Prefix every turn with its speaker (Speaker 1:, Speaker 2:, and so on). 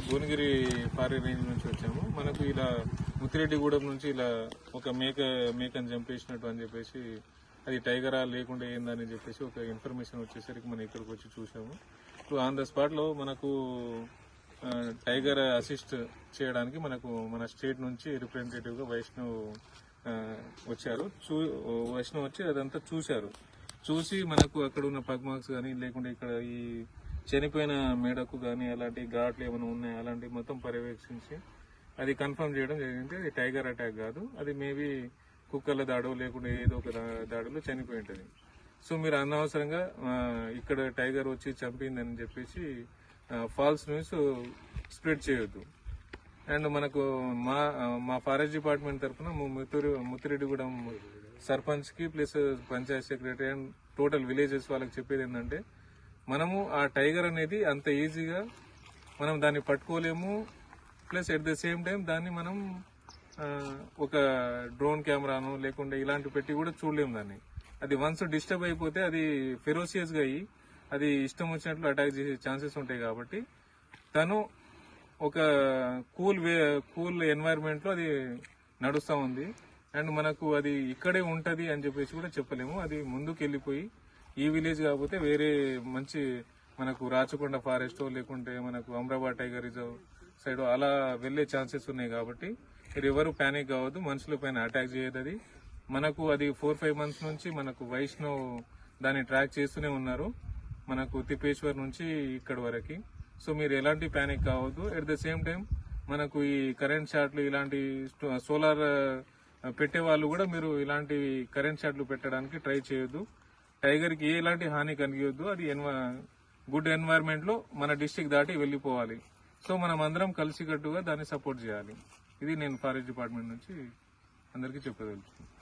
Speaker 1: Bhuvanagiri ఫారీ range నుంచి వచ్చాము. మనకు ఇలా ముత్తిరెడ్డిగూడెం నుంచి ఇలా ఒక మేకని చంపేసినట్టు అని చెప్పేసి, అది టైగరా లేకుండా ఏందని చెప్పేసి ఒక ఇన్ఫర్మేషన్ వచ్చేసరికి మనం ఇక్కడికి వచ్చి చూసాము. ఇప్పుడు ఆన్ ద స్పాట్ లో మనకు టైగర్ అసిస్ట్ చేయడానికి మనకు మన స్టేట్ నుంచి రిప్రజెంటేటివ్ గా వైష్ణవ్ వచ్చారు. వైష్ణవ్ వచ్చి అదంతా చూసి మనకు అక్కడ ఉన్న పగ్ మార్క్స్ కానీ లేకుంటే ఇక్కడ ఈ చనిపోయిన మేడకు కానీ అలాంటి ఘాట్లు ఏమైనా ఉన్నాయా అలాంటివి మొత్తం పర్యవేక్షించి అది కన్ఫర్మ్ చేయడం జరిగింది. అది టైగర్ అటాక్ కాదు, అది మేబీ కుక్కల దాడో లేకుంటే ఏదో ఒక దాడిలో చనిపోయి ఉంటుంది. సో మీరు అనవసరంగా ఇక్కడ టైగర్ వచ్చి చంపిందని చెప్పేసి ఫాల్స్ న్యూస్ స్ప్రెడ్ చేయొద్దు. అండ్ మనకు మా ఫారెస్ట్ డిపార్ట్మెంట్ తరఫున ముత్తిరెడ్డిగూడెం సర్పంచ్ కి plus Panchayat secretary and total villages వాళ్ళకి చెప్పేది ఏంటంటే, మనము ఆ టైగర్ అనేది అంత ఈజీగా మనం దాన్ని పట్టుకోలేము. Plus at the same time దాన్ని మనం ఒక డ్రోన్ కెమెరాను లేకుంటే ఇలాంటి పెట్టి కూడా చూడలేము దాన్ని. అది వన్స్ డిస్టర్బ్ అయిపోతే అది ఫెరోసియస్ గా అయ్యి అది ఇష్టం వచ్చినట్లు అటాక్ చేసే ఛాన్సెస్ ఉంటాయి. కాబట్టి తను ఒక కూల్ ఎన్వైరన్మెంట్ లో అది నడుస్తూ ఉంది. అండ్ మనకు అది ఇక్కడే ఉంటది అని చెప్పేసి కూడా చెప్పలేము. అది ముందుకు వెళ్ళిపోయి ఈ విలేజ్ కాకపోతే వేరే మంచి మనకు రాచకొండ ఫారెస్ట్ లేకుంటే మనకు అమ్రాబాద్ టైగర్ రిజర్వ్ సైడ్ అలా వెళ్లే ఛాన్సెస్ ఉన్నాయి. కాబట్టి మీరు ఎవరు ప్యానిక్ కావద్దు, మనుషుల పైన అటాక్ చేయదు. అది మనకు అది 4-5 months నుంచి మనకు వైష్ణవ్ దాన్ని ట్రాక్ చేస్తూనే ఉన్నారు, మనకు తిప్పేశ్వర్ నుంచి ఇక్కడ వరకు. సో మీరు ఎలాంటి ప్యానిక్ కావద్దు. ఎట్ ద సేమ్ టైం మనకు ఈ కరెంట్ షాట్లు ఇలాంటి సోలార్ పెట్టే వాళ్ళు కూడా మీరు ఇలాంటి కరెంట్ షాట్లు పెట్టడానికి ట్రై చేయొద్దు. టైగర్ కి ఎలాంటి హాని కలిగొద్దు. అది గుడ్ ఎన్వైరన్మెంట్ లో మన డిస్టిక్ దాటి వెళ్లిపోవాలి. సో మనం అందరం కలిసికట్టుగా దాన్ని సపోర్ట్ చేయాలి. ఇది నేను ఫారెస్ట్ డిపార్ట్మెంట్ నుంచి అందరికీ చెప్పదలుచుకున్నాను.